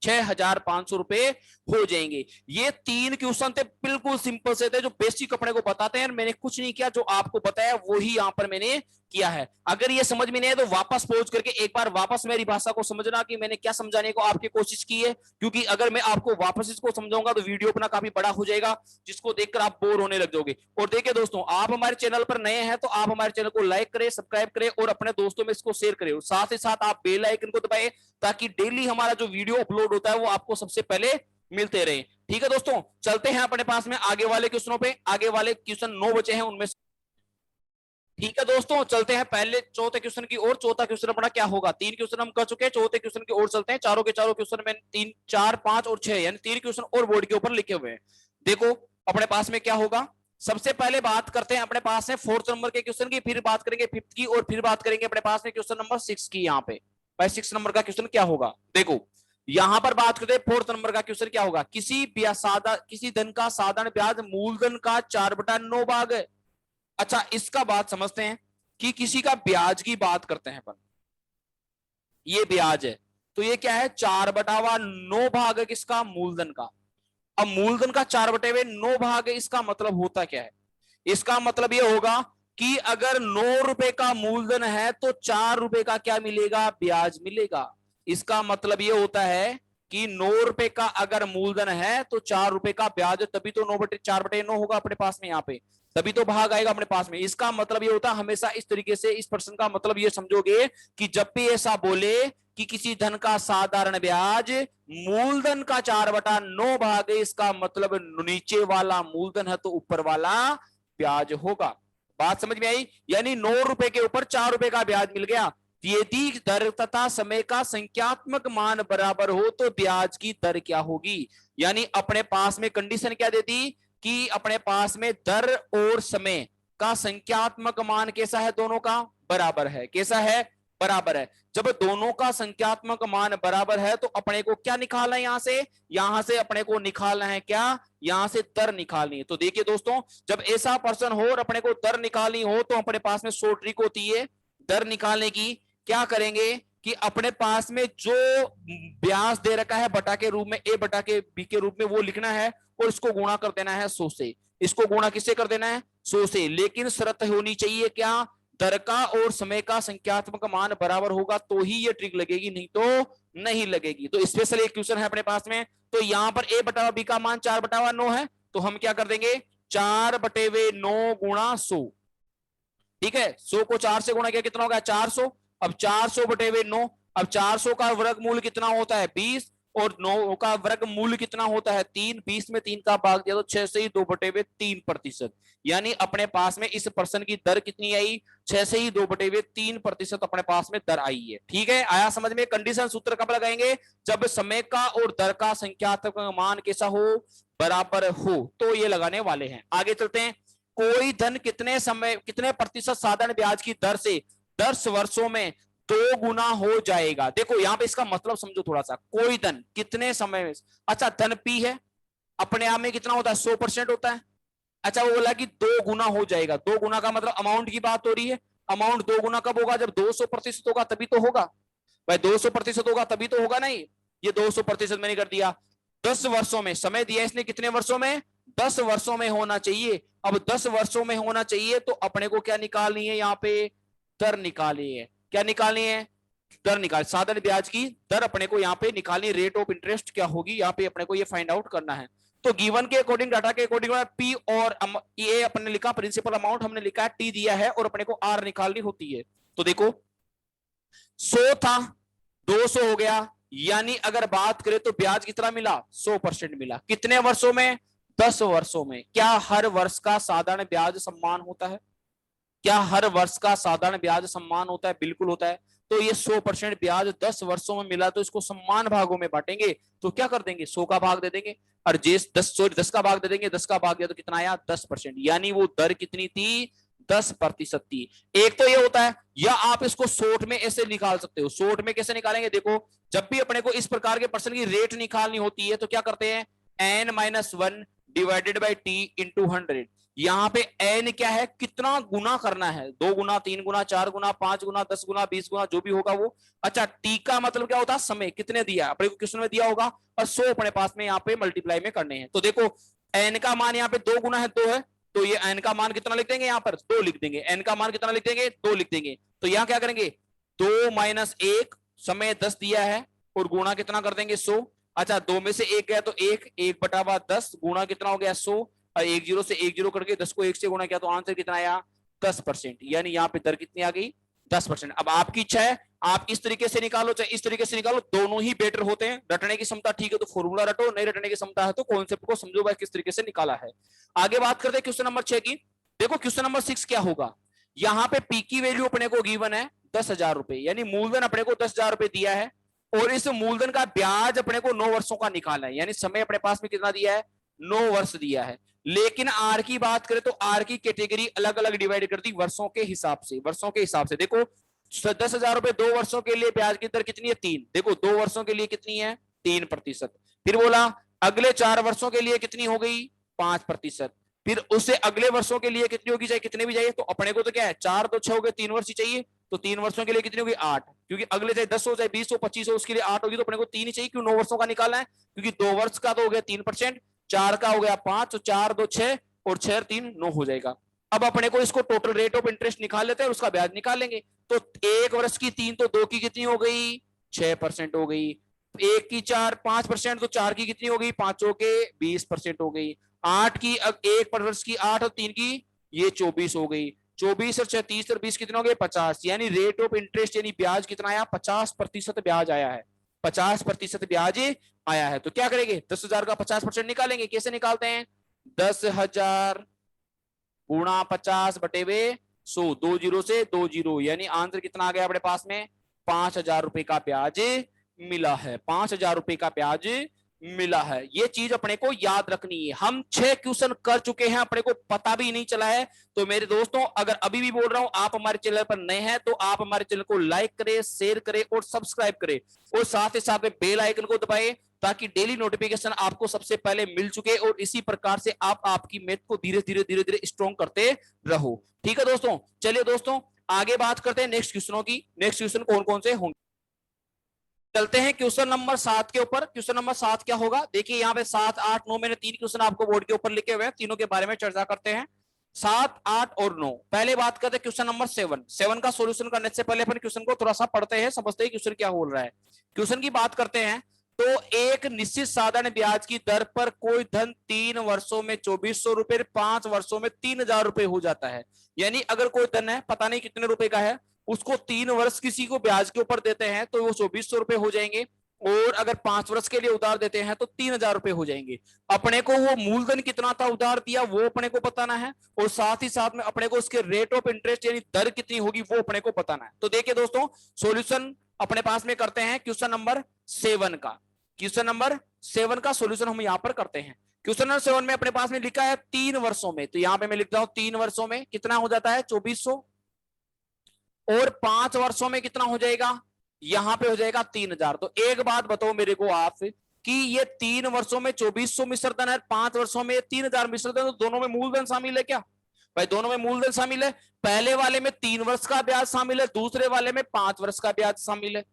6,500 रुपए हो जाएंगे। ये 3 क्वेश्चन थे, बिल्कुल सिंपल से थे, जो बेसिक अपने को बताते हैं। मैंने कुछ नहीं किया, जो आपको बताया वही यहां पर मैंने किया है। अगर ये समझ में नहीं है तो वापस पहुंच करके एक बार वापस मेरी भाषा को समझना कि मैंने क्या समझाने को आपकी कोशिश की है, क्योंकि अगर मैं आपको वापस इसको समझाऊंगा तो वीडियो अपना काफी बड़ा हो जाएगा, जिसको देखकर आप बोर होने लग जाओगे। और देखिए दोस्तों, आप हमारे चैनल पर नए हैं तो आप हमारे चैनल को लाइक करें, सब्सक्राइब करें और अपने दोस्तों में इसको शेयर करें, और साथ ही साथ आप बेल आइकन को दबाएं ताकि डेली हमारा जो वीडियो अपलोड होता है वो आपको सबसे पहले मिलते रहे। ठीक है दोस्तों, चलते हैं अपने पास में आगे वाले क्वेश्चनों पे। आगे वाले क्वेश्चन 9 बचे हैं उनमें। ठीक है दोस्तों, चलते हैं पहले चौथे क्वेश्चन की ओर। चौथा क्वेश्चन अपना क्या होगा? 3 क्वेश्चन हम कर चुके हैं, चौथे क्वेश्चन की ओर चलते हैं। चारों के चारों क्वेश्चन में 3, 4, 5 और 6 यानी 3 क्वेश्चन और बोर्ड के ऊपर लिखे हुए हैं। देखो अपने पास में क्या होगा। सबसे पहले बात करते हैं अपने पास है 4th नंबर के क्वेश्चन की, फिर बात करेंगे 5th की, और फिर बात करेंगे अपने पास में क्वेश्चन नंबर 6 की। यहाँ पे भाई 6 नंबर का क्वेश्चन क्या होगा? देखो यहां पर बात करते हैं 4th नंबर का क्वेश्चन क्या होगा। किसी धन का साधारण ब्याज मूलधन का 4/9 भाग है। अच्छा, इसका बात समझते हैं कि किसी का ब्याज की बात करते हैं अपन, ये ब्याज है तो ये क्या है? 4/9 भाग है किसका? मूलधन का। अब मूलधन का 4/9 भाग है, इसका मतलब होता क्या है? इसका मतलब ये होगा कि अगर 9 रुपए का मूलधन है तो 4 रुपए का क्या मिलेगा? ब्याज मिलेगा। इसका मतलब ये होता है कि 9 रुपए का अगर मूलधन है तो 4 रुपए का ब्याज, तभी तो 4/9 होगा अपने पास में यहाँ पे, तभी तो भाग आएगा अपने पास में। इसका मतलब ये होता है, हमेशा इस तरीके से इस प्रश्न का मतलब ये समझोगे कि जब भी ऐसा बोले कि किसी धन का साधारण ब्याज मूलधन का 4/9 भाग है, इसका मतलब नीचे वाला मूलधन है तो ऊपर वाला ब्याज होगा। बात समझ में आई? यानी 9 रुपए के ऊपर 4 रुपए का ब्याज मिल गया। यदि दर तथा समय का संख्यात्मक मान बराबर हो तो ब्याज की दर क्या होगी? यानी अपने पास में कंडीशन क्या दे दी कि अपने पास में दर और समय का संख्यात्मक मान कैसा है? दोनों का बराबर है। कैसा है? बराबर है। जब दोनों का संख्यात्मक मान बराबर है तो अपने को क्या निकालना है? यहां से अपने को निकालना है क्या? यहां से दर निकालनी है। तो देखिए दोस्तों, जब ऐसा पर्सन हो और अपने को दर निकालनी हो तो अपने पास में 100 ट्रिक होती है दर निकालने की। क्या करेंगे कि अपने पास में जो ब्याज दे रखा है बटा के रूप में, ए बटा के बी के रूप में, वो लिखना है और इसको गुणा कर देना है 100 से। इसको गुणा किससे कर देना है? 100 से। लेकिन शर्त होनी चाहिए क्या? दर का और समय का संख्यात्मक मान बराबर होगा तो ही ये ट्रिक लगेगी, नहीं तो नहीं लगेगी। तो स्पेशल एक क्वेश्चन है अपने पास में। तो यहां पर ए बटा बी का मान 4/9 है, तो हम क्या कर देंगे? 4/9 गुणा 100। ठीक है, 100 को 4 से गुणा किया कितना हो गया? 400। अब 400/9, अब 400 का वर्गमूल कितना होता है? 20, और 9 का वर्गमूल कितना होता है? 3। 20 में 3 का भाग दिया तो 6 से ही 2/3%। यानी अपने पास में इस पर्सन की दर कितनी आई? 6 से ही 2/3% अपने पास में दर आई है। ठीक है, आया समझ में? कंडीशन सूत्र कब लगाएंगे? जब समय का और दर का संख्यात्मक मान कैसा हो? बराबर हो, तो ये लगाने वाले हैं। आगे चलते हैं। कोई धन कितने प्रतिशत साधारण ब्याज की दर से 10 वर्षों में 2 गुना हो जाएगा? देखो यहां पे इसका मतलब समझो थोड़ा सा। कोई धन कितने समय में, अच्छा धन पी है, अपने आप में कितना होता है? 100% होता है। अच्छा वो बोला कि 2 गुना हो जाएगा। 2 गुना का मतलब अमाउंट की बात हो रही है। अमाउंट 2 गुना कब होगा? जब 200% होगा तभी तो होगा भाई। 200% होगा तभी तो होगा। नहीं, ये 200% मैंने कर दिया। 10 वर्षों में समय दिया इसने, कितने वर्षों में? 10 वर्षों में होना चाहिए। अब 10 वर्षों में होना चाहिए तो अपने को क्या निकालनी है? यहाँ पे दर निकालनी है। क्या निकालनी है? दर निकाल, साधारण ब्याज की दर अपने को यहाँ पे निकालनी। रेट ऑफ इंटरेस्ट क्या होगी यहाँ पे अपने को ये फाइंड आउट करना है। तो गिवन के अकॉर्डिंग, डाटा के अकॉर्डिंग पी और ये अपने लिखा, प्रिंसिपल अमाउंट हमने लिखा है, टी दिया है और अपने को आर निकालनी होती है। तो देखो 100 था, 200 हो गया। यानी अगर बात करें तो ब्याज कितना मिला? 100% मिला। कितने वर्षों में? 10 वर्षों में। क्या हर वर्ष का साधारण ब्याज सम्मान होता है? क्या हर वर्ष का साधारण ब्याज सम्मान होता है? बिल्कुल होता है। तो ये 100% ब्याज 10 वर्षों में मिला तो इसको सम्मान भागों में बांटेंगे। तो क्या कर देंगे? 100 का भाग दे देंगे, और 10 का भाग दे देंगे। 10 का भाग दिया तो कितना आया? 10%। यानी वो दर कितनी थी? 10% थी। एक तो ये होता है, या आप इसको शॉर्ट में ऐसे निकाल सकते हो। शॉर्ट में कैसे निकालेंगे? देखो जब भी अपने को इस प्रकार के पर्सन की रेट निकालनी होती है तो क्या करते हैं? n-1 divided by T into 100। यहाँ पे n क्या है? कितना गुना करना है? 2 गुना, 3 गुना, 4 गुना, 5 गुना, 10 गुना, 20 गुना, जो भी होगा वो। अच्छा t का मतलब क्या होता है? समय। कितने दिया अपने को? क्वेश्चन में दिया होगा, और 100 अपने पास में यहाँ पे मल्टीप्लाई में करने हैं। तो देखो n का मान यहाँ पे 2 गुना है, 2 है, तो ये n का मान कितना लिख देंगे? यहाँ पर 2 लिख देंगे। n का मान कितना लिख देंगे? 2 लिख देंगे। तो यहाँ क्या करेंगे? 2 माइनस 1, समय 10 दिया है, और गुणा कितना कर देंगे? 100। अच्छा 2 में से 1 गया तो 1/10 गुणा कितना हो गया? 100। और 1 0 से 1 0 करके 10 को 1 से गुणा किया तो आंसर कितना आया? 10%। यानी यहाँ पे दर कितनी आ गई? 10%। अब आपकी इच्छा है, आप इस तरीके से निकालो चाहे इस तरीके से निकालो, दोनों ही बेटर होते हैं। रटने की क्षमता ठीक है तो फॉर्मूला रटो, नहीं रटने की क्षमता है तो कॉन्सेप्ट को समझो भाई किस तरीके से निकाला है। आगे बात करते हैं क्वेश्चन नंबर 6 की। देखो क्वेश्चन नंबर 6 क्या होगा, यहाँ पे पी की वैल्यू अपने को गिवन है 10,000 रुपए, यानी मूलधन अपने को 10,000 रुपए दिया है और इस मूलधन का ब्याज अपने को 9 वर्षों का निकालना है, यानी समय अपने पास में कितना दिया है, 9 वर्ष दिया है। लेकिन आर की बात करें तो आर की कैटेगरी अलग अलग डिवाइड कर दी वर्षों के हिसाब से। वर्षों के हिसाब से देखो 10,000 रुपए 2 वर्षों के लिए ब्याज की दर कितनी है, 3। देखो 2 वर्षों के लिए कितनी है, 3%। फिर बोला अगले 4 वर्षों के लिए कितनी हो गई, 5%। फिर उससे अगले वर्षों के लिए कितनी होगी, चाहे कितने भी चाहिए, तो अपने को तो क्या है 4 तो 6 हो गए, 3 वर्ष ही चाहिए, तो 3 वर्षों के लिए कितनी होगी 8, क्योंकि अगले चाहे 10 हो चाहे 20 हो 25 हो उसके लिए 8 होगी, तो अपने को 3 ही चाहिए, क्यों 9 वर्षों का निकालना है, क्योंकि 2 वर्ष का तो हो गया 3%, 4 का हो गया 5, तो 4 2 6 और 6 3 9 हो जाएगा। अब अपने को इसको टोटल रेट ऑफ इंटरेस्ट निकाल लेते हैं और उसका ब्याज निकाल लेंगे। तो 1 वर्ष की 3 तो 2 की कितनी हो गई, 6% हो गई। 1 की 4 5%, तो 4 की कितनी हो गई, 5 के 20% हो गई। 8 की 1 वर्ष की 8 और 3 की ये 24 हो गई। 24 और 36 और 20 कितने हो गए, 50। यानी रेट ऑफ इंटरेस्ट यानी ब्याज कितना आया, 50% ब्याज आया है, 50% ब्याज आया है। तो क्या करेंगे, 10,000 का 50% निकालेंगे। कैसे निकालते हैं, 10,000 गुणा 50 बटे वे 100, 2 जीरो से 2 जीरो, यानी आंसर कितना आ गया अपने पास में, 5,000 रुपए का ब्याज मिला है, 5,000 रुपए का ब्याज मिला है। ये चीज अपने को याद रखनी है। हम 6 क्वेश्चन कर चुके हैं, अपने को पता भी नहीं चला है। तो मेरे दोस्तों अगर अभी भी बोल रहा हूं आप हमारे चैनल पर नए हैं तो आप हमारे चैनल को लाइक करें, शेयर करें और सब्सक्राइब करें, और साथ ही साथ में बेल आइकन को दबाएं ताकि डेली नोटिफिकेशन आपको सबसे पहले मिल चुके, और इसी प्रकार से आप आपकी मैथ को धीरे धीरे स्ट्रॉन्ग करते रहो। ठीक है दोस्तों, चलिए दोस्तों आगे बात करते हैं नेक्स्ट क्वेश्चनों की। नेक्स्ट क्वेश्चन कौन कौन से होंगे, चलते हैं क्वेश्चन नंबर 7 के ऊपर। क्वेश्चन नंबर 7 क्या होगा, देखिए यहाँ पे 7 8 9 मैंने 3 क्वेश्चन आपको बोर्ड के ऊपर लिखे हुए हैं, तीनों के बारे में चर्चा करते हैं, 7 8 और 9। पहले बात करते हैं क्वेश्चन नंबर 7। 7 का सॉल्यूशन करने से पहले अपन क्वेश्चन को थोड़ा सा पढ़ते हैं, समझते हैं क्वेश्चन क्या बोल रहा है। क्वेश्चन की बात करते हैं तो एक निश्चित साधारण ब्याज की दर पर कोई धन 3 वर्षों में 2,400 रुपए, 5 वर्षों में 3,000 रुपए हो जाता है। यानी अगर कोई धन है पता नहीं कितने रुपए का है, उसको 3 वर्ष किसी को ब्याज के ऊपर देते हैं तो वो 2,400 रुपए हो जाएंगे, और अगर 5 वर्ष के लिए उधार देते हैं तो 3,000 रुपए हो जाएंगे। अपने को वो मूलधन कितना था उधार दिया वो अपने को बताना है, और साथ ही साथ में अपने को उसके रेट ऑफ इंटरेस्ट यानी दर कितनी होगी वो अपने को बताना है। तो देखिए दोस्तों सॉल्यूशन अपने पास में करते हैं क्वेश्चन नंबर 7 का। क्वेश्चन नंबर 7 का सॉल्यूशन हम यहां पर करते हैं। क्वेश्चन नंबर 7 में अपने पास में लिखा है 3 वर्षों में, तो यहां पे मैं लिखता हूं 3 वर्षों में कितना हो जाता है 2,400, और 5 वर्षों में कितना हो जाएगा, यहां पे हो जाएगा 3,000। तो एक बात बताओ मेरे को आप कि ये 3 वर्षों में 2,400 मिश्र धन है, 5 वर्षों में 3,000 मिश्र धन, तो दोनों में मूलधन शामिल है क्या भाई, दोनों में मूलधन शामिल है। पहले वाले में 3 वर्ष का ब्याज शामिल है, दूसरे वाले में 5 वर्ष का ब्याज शामिल है।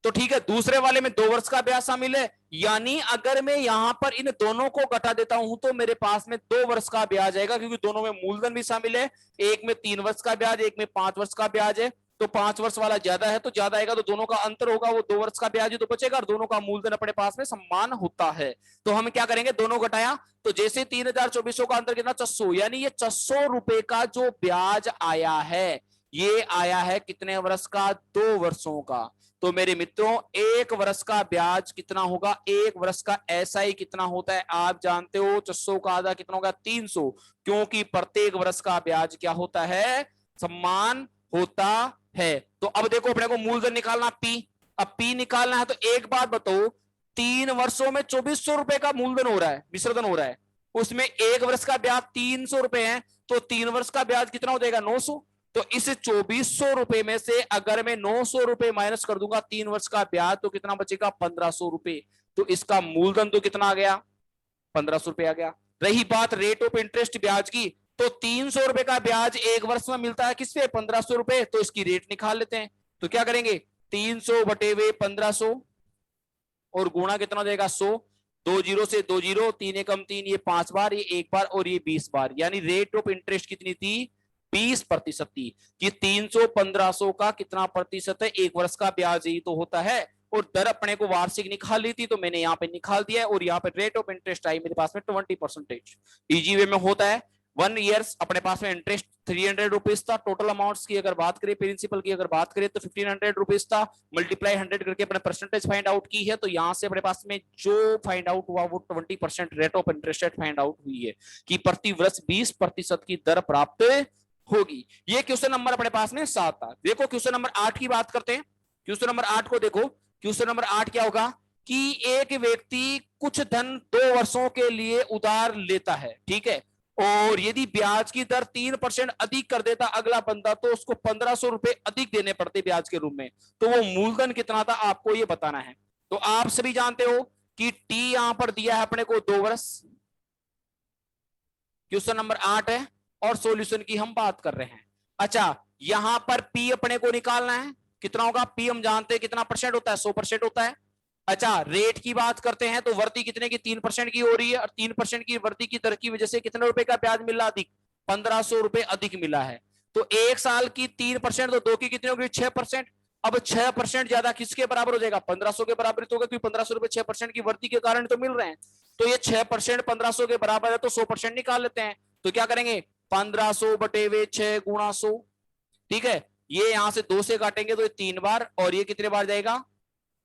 तो ठीक है, दूसरे वाले में 2 वर्ष का ब्याज शामिल है, यानी अगर मैं यहां पर इन दोनों को घटा देता हूं तो मेरे पास में 2 वर्ष का ब्याज आएगा, क्योंकि दोनों में मूलधन भी शामिल है। एक में 3 वर्ष का ब्याज, एक में 5 वर्ष का ब्याज है, तो 5 वर्ष वाला ज्यादा है तो ज्यादा आएगा, तो दोनों का अंतर होगा वो 2 वर्ष का ब्याज ही तो बचेगा, और दोनों का मूलधन अपने पास में समान होता है। तो हम क्या करेंगे, दोनों घटाया तो जैसे 3,024 का अंतर कितना 600, यानी ये 600 रुपए का जो ब्याज आया है ये आया है कितने वर्ष का, 2 वर्षों का। तो मेरे मित्रों 1 वर्ष का ब्याज कितना होगा, 1 वर्ष का एसआई कितना होता है आप जानते हो, 600 का आधा कितना होगा 300, क्योंकि प्रत्येक वर्ष का ब्याज क्या होता है, समान होता है। तो अब देखो अपने को मूलधन निकालना पी, अब पी निकालना है तो एक बात बताओ 3 वर्षों में 2,400 रुपए का मूलधन हो रहा है, मिश्रधन हो रहा है, उसमें 1 वर्ष का ब्याज 300 रुपए है, तो 3 वर्ष का ब्याज कितना हो जाएगा 900। तो इस 2,400 रुपए में से अगर मैं 900 रुपए माइनस कर दूंगा 3 वर्ष का ब्याज तो कितना बचेगा 1,500 रुपए। तो इसका मूलधन तो कितना आ गया 1,500 रुपए आ गया। रही बात रेट ऑफ इंटरेस्ट ब्याज की, तो 300 रुपए का ब्याज 1 वर्ष में मिलता है किस पे 1,500 रुपए, तो इसकी रेट निकाल लेते हैं। तो क्या करेंगे 300 बटे वे 1,500 और गुणा कितना हो जाएगा 100, 2 जीरो से 2 जीरो, 3 एकम 3, ये 5 बार, ये 1 बार और ये 20 बार, यानी रेट ऑफ इंटरेस्ट कितनी थी 20% थी। कि 300 1,500 का कितना प्रतिशत है, 1 वर्ष का ब्याज ही तो होता है, और दर अपने को वार्षिक निकाल ली थी तो मैंने यहाँ पे निकाल दिया है, और यहाँ पे रेट ऑफ इंटरेस्ट आई मेरे पास में 20%। इजी वे में होता है, 1 ईयर्स अपने पास में इंटरेस्ट 300 रुपीज था। टोटल अमाउंट्स की अगर बात करें, प्रिंसिपल की अगर बात करें तो 1500 रुपीज था। मल्टीप्लाई 100 करके अपने परसेंटेज फाइंड आउट की है, तो यहां से अपने पास में जो फाइंड आउट हुआ वो 20% rate of interest find out हुई है कि प्रति वर्ष 20% की दर प्राप्त होगी। ये क्वेश्चन नंबर अपने पास में 7 था। देखो क्वेश्चन नंबर 8 की बात करते हैं। क्वेश्चन नंबर 8 को देखो। क्वेश्चन नंबर 8 क्या होगा कि एक व्यक्ति कुछ धन 2 वर्षों के लिए उधार लेता है, ठीक है, और यदि ब्याज की दर 3% अधिक कर देता अगला बंदा, तो उसको 1500 रुपए अधिक देने पड़ते ब्याज के रूप में। तो वो मूलधन कितना था आपको ये बताना है। तो आप सभी जानते हो कि टी यहां पर दिया है अपने को 2 वर्ष। क्वेश्चन नंबर 8 है और सॉल्यूशन की हम बात कर रहे हैं। अच्छा, यहां पर पी अपने को निकालना है, कितना होगा पी हम जानते हैं कितना परसेंट होता है, 100% होता है। अच्छा, रेट की बात करते हैं तो वृद्धि कितने की 3% की हो रही है, और 3% की वृद्धि की दर की वजह से कितने रुपए का ब्याज मिला अधिक, 1500 रुपए अधिक मिला है। तो 1 साल की 3%, तो 2 की कितनी होगी 6%। अब 6% ज्यादा किसके बराबर हो जाएगा, 1500 के बराबर तो होगा, क्योंकि 1500 रुपए 6% की वृद्धि के कारण तो मिल रहे हैं। तो ये 6% 1500 के बराबर है, तो 100% निकाल लेते हैं। तो क्या करेंगे 1500 बटे वे 6 गुणा 100, ठीक है। ये यहां से 2 से काटेंगे तो ये 3 बार, और ये कितने बार जाएगा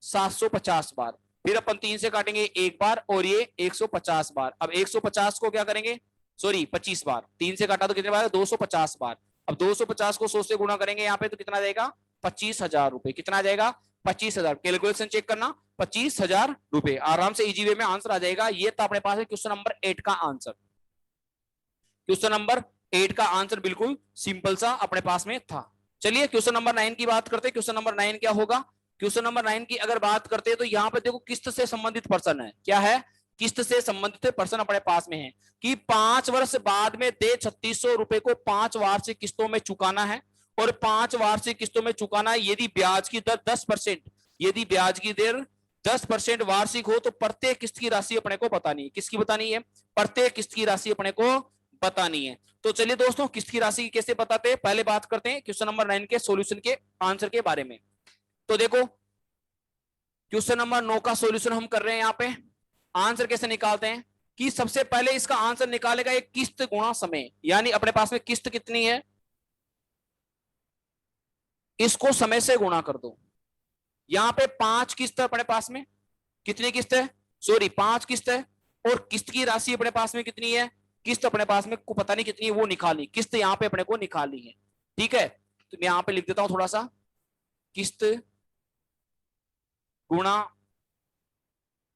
750 बार। फिर अपन 3 से काटेंगे 1 बार, और ये 150 बार। अब 150 को क्या करेंगे, सॉरी 25 बार, 3 से काटा तो कितने बार 250 बार। अब 250 को 100 से गुणा करेंगे यहाँ पे तो कितना जाएगा 25,000 रुपए। कितना जाएगा 25,000। कैलकुलेशन चेक करना, 25,000 रुपए। आराम से इजी वे में आंसर आ जाएगा। ये था अपने पास है क्वेश्चन नंबर 8 का आंसर। क्वेश्चन नंबर 8 का आंसर बिल्कुल सिंपल सा अपने पास में था। चलिए क्वेश्चन नंबर 9 की बात करते हैं। क्वेश्चन नंबर 9 क्या होगा, क्वेश्चन नंबर 9 की अगर बात करते हैं तो यहाँ पे देखो किस्त से संबंधित पर्सन है। क्या है, किस्त से संबंधित पर्सन अपने पास में है कि 5 वर्ष बाद में दे 3600 रुपए को 5 वार्षिक किस्तों में चुकाना है, और 5 वार्षिक किस्तों में चुकाना है। यदि ब्याज की दर 10%, यदि ब्याज की दर 10% वार्षिक हो तो प्रत्येक किस्त की राशि अपने को बतानी है। किसकी बतानी है, प्रत्येक किस्त की राशि अपने को बतानी है। तो चलिए दोस्तों किस्त की राशि कैसे बताते हैं, पहले बात करते हैं क्वेश्चन नंबर 9 के सॉल्यूशन के आंसर के बारे में। तो देखो क्वेश्चन नंबर 9 का सॉल्यूशन हम कर रहे हैं। यहाँ पे आंसर कैसे निकालते हैं कि सबसे पहले इसका आंसर निकालेगा एक किस्त गुणा समय, यानी अपने पास में किस्त कितनी है इसको समय से गुणा कर दो। यहाँ पे 5 किस्त अपने पास में, कितनी किस्त है, सॉरी 5 किस्त है, और किस्त की राशि अपने पास में कितनी है, किस्त अपने पास में को पता नहीं कितनी है वो निकालनी, किस्त यहाँ पे अपने को निकालनी है, ठीक है। तो मैं यहाँ पे लिख देता हूं थोड़ा सा, किस्त गुणा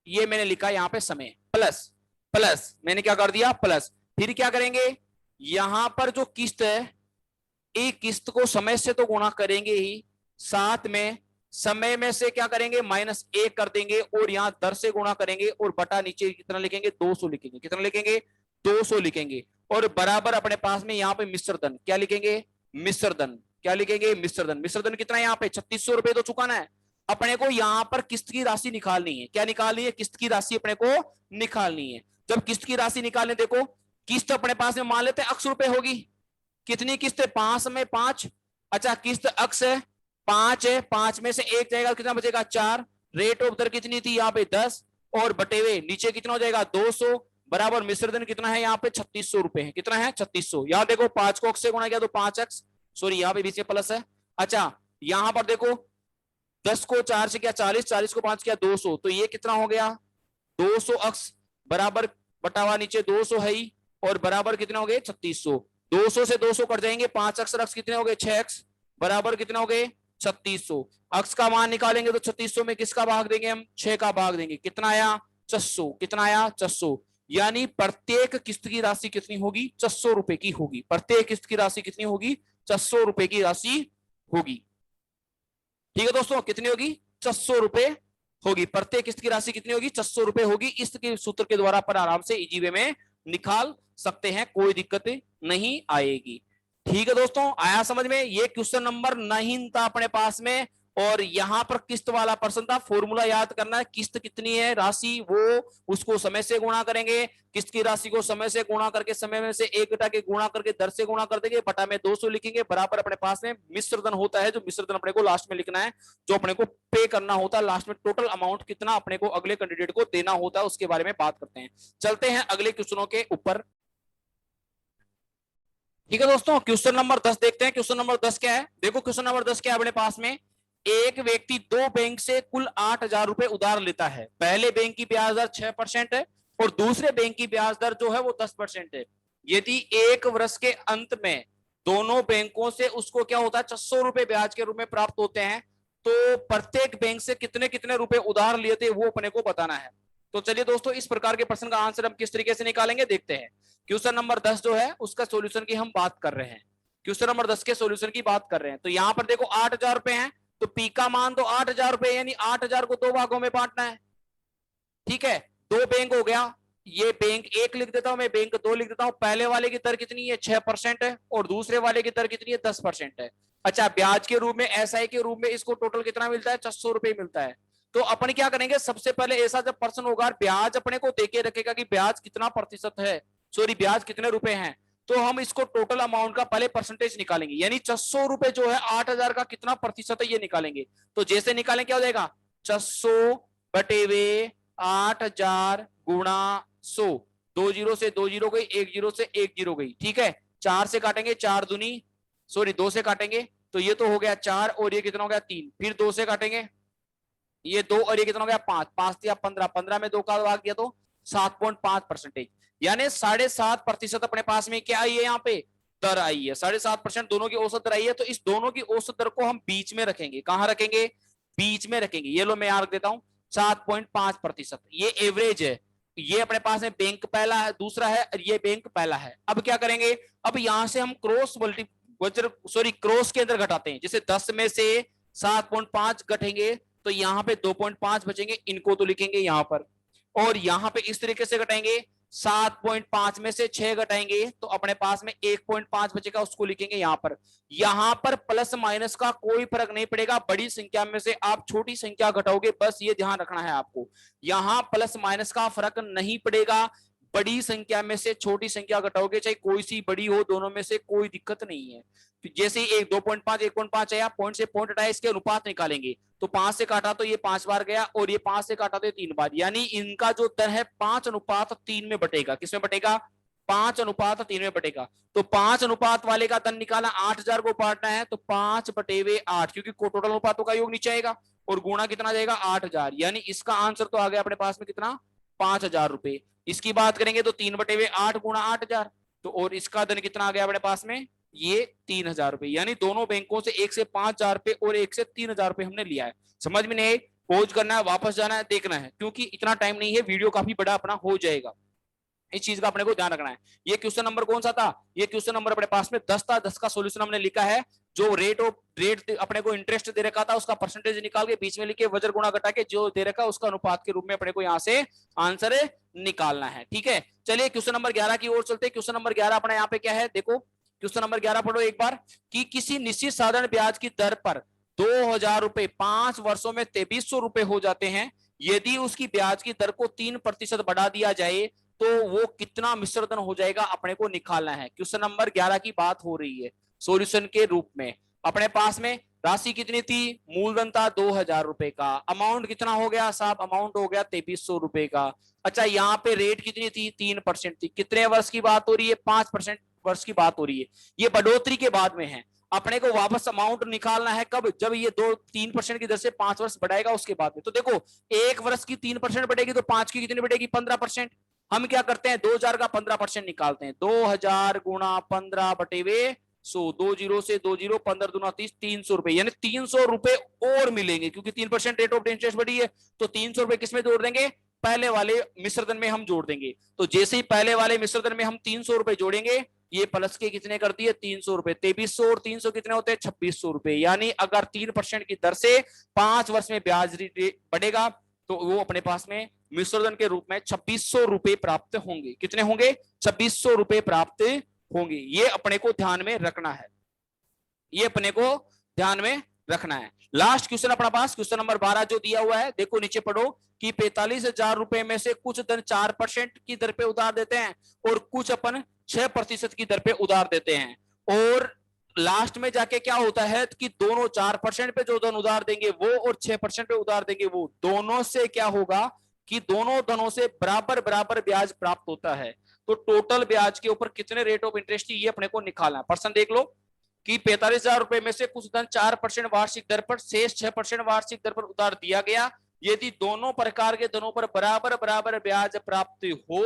ये मैंने लिखा यहाँ पे समय, प्लस प्लस मैंने क्या कर दिया प्लस। फिर क्या करेंगे, यहां पर जो किस्त है एक किस्त को समय से तो गुणा करेंगे ही, साथ में समय में से क्या करेंगे -1 कर देंगे, और यहां दर से गुणा करेंगे, और बटा नीचे कितना लिखेंगे 200 लिखेंगे। कितना लिखेंगे 200 लिखेंगे, और बराबर अपने पास में यहाँ पे मिश्र धन क्या लिखेंगे, मिश्र धन क्या लिखेंगे, मिश्र धन। मिश्र धन कितना है यहाँ पे 3600 रुपए तो चुकाना है अपने को। यहाँ पर किस्त की राशि निकालनी है, क्या निकालनी है, किस्त की राशि अपने को निकालनी है। जब किस्त की राशि निकालने, देखो किस्त अपने पास में मान लेते हैं अक्ष रुपए होगी। कितनी किस्त है 5 में 5। अच्छा किस्त अक्ष है 5 है, 5 में से 1 जाएगा कितना बचेगा 4। रेट ऑफ दर कितनी थी यहाँ पे 10, और बटेवे नीचे कितना हो जाएगा 200, बराबर मिश्रधन कितना है यहाँ पे 3600 रुपए है। कितना है 3600। यहाँ देखो 5 को अक्ष से गुणा किया तो 5x, सॉरी यहाँ पे बीच में प्लस है। अच्छा यहाँ पर देखो 10 को 4 से किया 40, 40 को 5 किया 200, तो ये कितना हो गया 200 अक्ष, बराबर बटावा नीचे 200 है ही, और बराबर कितना हो गए 3600। 200 से 200 कट जाएंगे, 5 अक्स अक्स कितने हो गए 6 अक्स, बराबर कितना हो गए 3600। अक्स का मान निकालेंगे तो 3600 में किसका भाग देंगे हम 6 का भाग देंगे, कितना आया 600। कितना आया 600, यानी प्रत्येक किस्त की राशि कितनी होगी 600 रुपए की होगी। प्रत्येक किस्त की राशि कितनी होगी 600 रुपए की राशि होगी। ठीक है दोस्तों, कितनी होगी 600 रुपए होगी। प्रत्येक किस्त की राशि कितनी होगी 600 रुपए होगी। इस सूत्र के द्वारा पर आराम से इजी वे में निकाल सकते हैं, कोई दिक्कत नहीं आएगी। ठीक है दोस्तों, आया समझ में। ये क्वेश्चन नंबर 9 था अपने पास में, और यहां पर किस्त वाला पर्सन था। फॉर्मूला याद करना है, किस्त कितनी है राशि वो उसको समय से गुणा करेंगे, किस्त की राशि को समय से गुणा करके समय में से 1 घटा के गुणा करके दर से गुणा कर देंगे, बटा में 200 लिखेंगे, बराबर अपने पास में मिश्रधन होता है, जो मिश्रधन अपने को लास्ट में लिखना है, जो अपने को पे करना होता है लास्ट में, टोटल अमाउंट कितना अपने को अगले कैंडिडेट को देना होता है उसके बारे में बात करते हैं। चलते हैं अगले क्वेश्चनों के ऊपर। ठीक है दोस्तों, क्वेश्चन नंबर 10 देखते हैं। क्वेश्चन नंबर 10 क्या है? देखो क्वेश्चन नंबर 10 क्या है अपने पास में। एक व्यक्ति दो बैंक से कुल 8,000 रुपए उधार लेता है। पहले बैंक की ब्याज दर 6% है और दूसरे बैंक की ब्याज दर जो है वो 10% है। यदि एक वर्ष के अंत में दोनों बैंकों से उसको क्या होता है 600 रुपए ब्याज के रूप में प्राप्त होते हैं, तो प्रत्येक बैंक से कितने कितने रुपए उधार लिए थे वो अपने को बताना है। तो चलिए दोस्तों, इस प्रकार के प्रश्न का आंसर हम किस तरीके से निकालेंगे देखते हैं। क्वेश्चन नंबर 10 जो है उसका सॉल्यूशन की हम बात कर रहे हैं। क्वेश्चन नंबर 10 के सॉल्यूशन की बात कर रहे हैं। तो यहां पर देखो 8,000 रुपए हैं, तो पी का मान तो 8,000 रुपए, यानी 8,000 को दो भागों में बांटना है। ठीक है, दो बैंक हो गया, ये बैंक एक लिख देता हूं मैं, बैंक दो लिख देता हूं। पहले वाले की दर कितनी है 6% है और दूसरे वाले की दर कितनी है 10% है। अच्छा, ब्याज के रूप में एसआई के रूप में इसको टोटल कितना मिलता है 600 रुपए मिलता है। तो अपन क्या करेंगे, सबसे पहले ऐसा जब पर्सन होगा ब्याज अपने को देके रखेगा कि ब्याज कितना प्रतिशत है, सॉरी ब्याज कितने रुपए हैं, तो हम इसको टोटल अमाउंट का पहले परसेंटेज निकालेंगे, यानी 600 रुपए जो है 8,000 का कितना प्रतिशत है ये निकालेंगे। तो जैसे निकालें क्या हो जाएगा 600 बटे वे 8,000 गुणा 100, 2 जीरो से 2 जीरो गई, 1 जीरो से 1 जीरो गई। ठीक है, 4 से काटेंगे 4 दूनी, सॉरी 2 से काटेंगे तो ये तो हो गया 4 और ये कितना हो गया 3, फिर 2 से काटेंगे ये 2 और ये कितना हो गया 5, 5 दिया 15, 15 में 2 का भाग दिया तो 7.5%, यानी 7.5% अपने पास में क्या आई है यहाँ पे दर आई है। 7.5% दोनों की औसत दर आई है। तो इस दोनों की औसत दर को हम बीच में रखेंगे। कहां रखेंगे? बीच में रखेंगे। ये लो मैं यहां रख देता हूं 7.5%, ये एवरेज है। ये अपने पास में बैंक पहला है, दूसरा है, और ये बैंक पहला है। अब क्या करेंगे, अब यहां से हम क्रॉस क्रॉस के अंदर घटाते हैं। जैसे 10 में से 7.5 घटेंगे तो यहाँ पे 2.5 बचेंगे, इनको तो लिखेंगे यहाँ पर, और यहाँ पे इस तरीके से घटाएंगे 7.5 में से 6 घटाएंगे तो अपने पास में 1.5 बचेगा, उसको लिखेंगे यहाँ पर। यहाँ पर प्लस माइनस का कोई फर्क नहीं पड़ेगा, बड़ी संख्या में से आप छोटी संख्या घटाओगे, बस ये ध्यान रखना है आपको। यहाँ प्लस माइनस का फर्क नहीं पड़ेगा, बड़ी संख्या में से छोटी संख्या घटाओगे, चाहे कोई सी बड़ी हो, दोनों में से कोई दिक्कत नहीं है। जैसे ही 2.5 1.5 आया, पॉइंट से पॉइंट हटाया, इसके अनुपात निकालेंगे तो 5 से काटा तो ये 5 बार गया और ये 5 से काटा तो ये 3 बार, यानी इनका जो दर है 5:3 में बटेगा। किसमें बटेगा? 5:3 में बटेगा। तो 5 अनुपात वाले का दर निकाला, 8,000 को बांटना है तो 5/8, क्योंकि टोटल अनुपातों का योग नीचे आएगा और गुणा कितना जाएगा 8,000, यानी इसका आंसर तो आ गया अपने पास में कितना 5,000 रुपए। इसकी बात करेंगे तो 3/8 गुणा 8,000, तो और इसका धन कितना आ गया अपने पास में ये 3,000 रुपए, यानी दोनों बैंकों से एक से 5,000 रुपए और एक से 3,000 रुपए हमने लिया है। समझ में नहीं, पॉज करना है, वापस जाना है, देखना है, क्योंकि इतना टाइम नहीं है, वीडियो काफी बड़ा अपना हो जाएगा। इस चीज का अपने को ध्यान रखना है। ये क्वेश्चन नंबर कौन सा था? ये क्वेश्चन नंबर अपने पास में 10 था। 10 का सॉल्यूशन हमने लिखा है। जो रेट अपने को इंटरेस्ट दे रखा था उसका परसेंटेज निकाल के बीच में लिखे, वजर गुणा घटा के जो दे रखा उसका अनुपात के रूप में अपने को यहाँ से आंसर निकालना है। ठीक है, चलिए क्वेश्चन नंबर 11 की ओर चलते हैं। क्वेश्चन नंबर 11 अपना यहाँ पे क्या है, देखो क्वेश्चन नंबर 11 पढ़ो एक बार, कि किसी निश्चित साधारण ब्याज की दर पर 2,000 रुपए 5 वर्षों में 2300 रुपए हो जाते हैं। यदि उसकी ब्याज की दर को 3% बढ़ा दिया जाए तो वो कितना मिश्र धन हो जाएगा, अपने को निकालना है। क्वेश्चन नंबर 11 की बात हो रही है सॉल्यूशन के रूप में। अपने पास में राशि कितनी थी, मूलधन था 2,000 रुपए का, अमाउंट कितना हो गया साहब, अमाउंट हो गया 2300 रुपए का। अच्छा, यहाँ पे रेट कितनी थी 3% थी। कितने वर्ष की बात हो रही है 5% वर्ष की बात हो रही है। ये बढ़ोतरी के बाद में है। अपने को वापस अमाउंट निकालना है कब, जब ये 3% की दर से 5 वर्ष बढ़ाएगा उसके बाद में। तो देखो एक वर्ष की 3% बढ़ेगी तो 5 की कितनी बढ़ेगी 15%। हम क्या करते हैं 2,000 का 15% निकालते हैं, 2,000 गुणा 15/100, 2 जीरो से 2 जीरो, 15 दूना 30, 300 रुपए, यानी 300 रुपए और मिलेंगे, क्योंकि 3% रेट ऑफ इंटरेस्ट बढ़ी है। तो 300 रुपए किसमें जोड़ देंगे, पहले वाले मिश्रधन में हम जोड़ देंगे। तो जैसे ही पहले वाले मिश्रधन में हम 300 रुपए जोड़ेंगे, ये प्लस के कितने करती है 300 रुपए, 2300 और 300 कितने होते हैं 2600 रुपए। यानी अगर 3% की दर से 5 वर्ष में ब्याज बढ़ेगा तो वो अपने पास में मिश्रधन के रूप में 2600 रुपए प्राप्त होंगे। कितने होंगे 2600 रुपए प्राप्त होंगे। ये अपने को ध्यान में रखना है, ये अपने को ध्यान में रखना है। लास्ट क्वेश्चन अपना पास क्वेश्चन नंबर 12 जो दिया हुआ है, देखो नीचे पढ़ो कि 45,000 रुपए में से कुछ धन 4% की दर पे उधार देते हैं और कुछ अपन 6% की दर पे उधार देते हैं। और लास्ट में जाके क्या होता है कि दोनों 4% पे जो धन उधार देंगे वो और 6% पे उधार देंगे वो, दोनों से क्या होगा कि दोनों धनों से बराबर बराबर ब्याज प्राप्त होता है। तो टोटल ब्याज के ऊपर कितने रेट ऑफ इंटरेस्ट थी ये अपने को निकालना है। पर्सन देख लो कि 45,000 रुपए में से कुछ धन 4% वार्षिक दर पर शेष 6% वार्षिक दर पर उधार दिया गया। यदि दोनों प्रकार के धनों पर बराबर बराबर ब्याज प्राप्त हो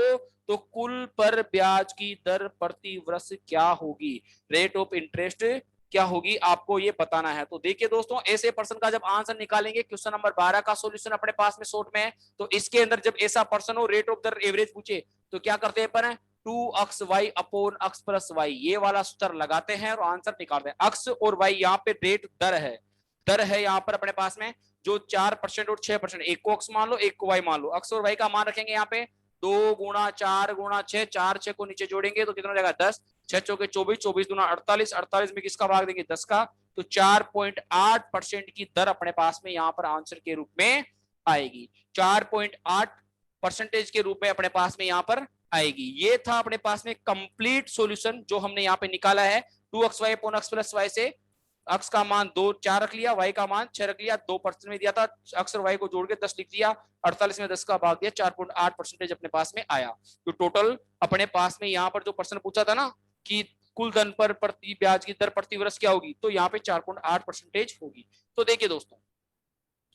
तो कुल पर ब्याज की दर प्रति वर्ष क्या होगी, रेट ऑफ इंटरेस्ट क्या होगी, आपको ये बताना है। तो देखिए दोस्तों, ऐसे पर्सन का जब आंसर निकालेंगे, क्वेश्चन नंबर 12 का सॉल्यूशन अपने पास में शॉर्ट में है, तो इसके अंदर जब ऐसा पर्सन हो रेट ऑफ दर एवरेज पूछे तो क्या करते हैं अपन 2xy upon x plus y, ये वाला सूत्र लगाते हैं और आंसर निकालते हैं। x और y यहाँ पे रेट दर है यहाँ पर अपने पास में जो 4% और 6%, एक को x मान लो एक को y मान लो। x और y का मान रखेंगे यहाँ पे 2 गुणा 4 गुणा 6, 4 6 को नीचे जोड़ेंगे तो कितना हो जाएगा 10, 6 चौके 24, 24 दूना 48, 48 में किसका भाग देंगे 10 का, तो 4.8% की दर अपने पास में यहाँ पर आंसर के रूप में आएगी। 4.8% के रूप में अपने पास में यहाँ पर आएगी। ये था अपने पास में कंप्लीट सॉल्यूशन जो हमने यहाँ पे निकाला है। 2xy upon x plus y से x का मान 2 4 रख लिया, y का मान 6 रख लिया, 2% में दिया था, x और y को जोड़ के 10 लिख दिया, 48 में 10 का भाग दिया, 4.8% अपने पास में आया। तो टोटल अपने पास में यहाँ पर जो प्रश्न पूछा था ना कि कुल धन पर प्रति ब्याज की दर प्रति वर्ष क्या होगी, तो यहाँ पे 4.8% होगी। तो देखिए दोस्तों,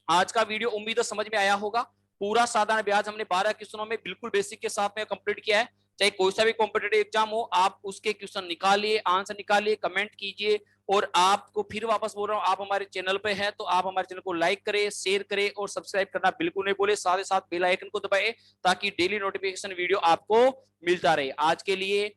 आज का वीडियो उम्मीद है समझ में आया होगा। पूरा साधारण ब्याज हमने 12 क्वेश्चनों में बिल्कुल बेसिक के साथ में कंप्लीट किया है। चाहे कोई सा भी कॉम्पिटेटिव एग्जाम हो, आप उसके क्वेश्चन निकालिए, आंसर निकालिए, कमेंट कीजिए। और आपको फिर वापस बोल रहा हूं, आप हमारे चैनल पे हैं तो आप हमारे चैनल को लाइक करें, शेयर करें और सब्सक्राइब करना बिल्कुल नहीं भूले। साथ ही साथ बेल आइकन को दबाएं ताकि डेली नोटिफिकेशन वीडियो आपको मिलता रहे। आज के लिए